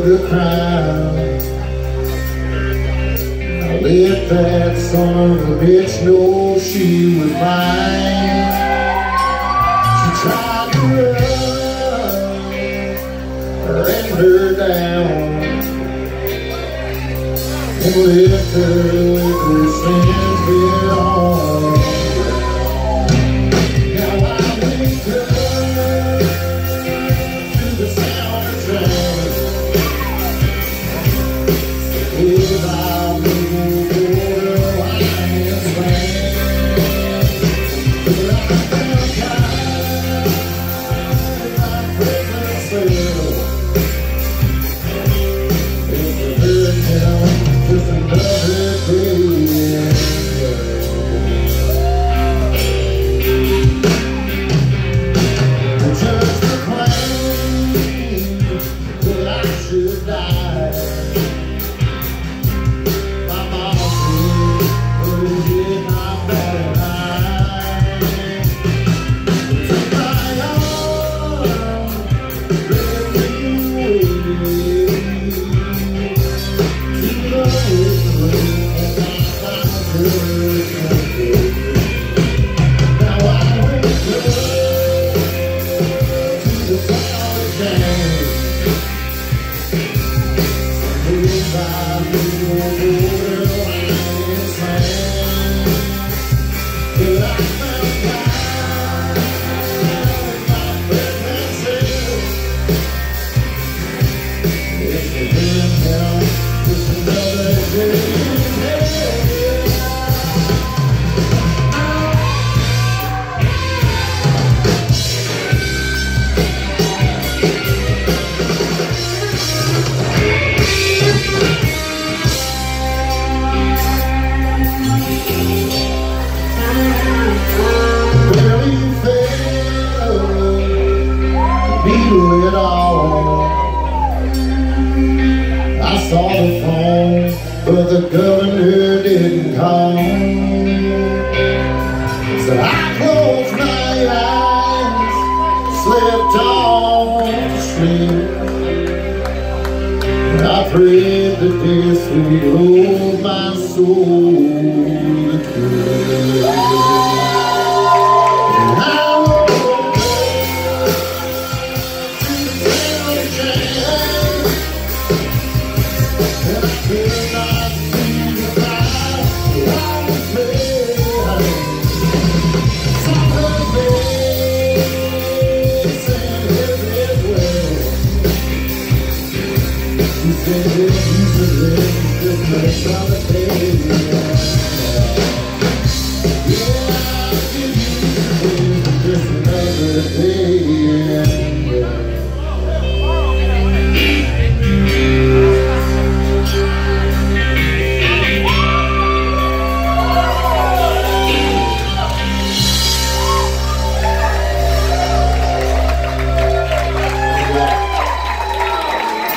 The crowd. I let that son of a bitch know she was mine. She tried to run her down and left her with her sins bit on. Now I wake up to the sound of train. It all. I saw the phone, but the governor didn't come. So I closed my eyes, slept off to sleep, and I prayed that this would hold my soul to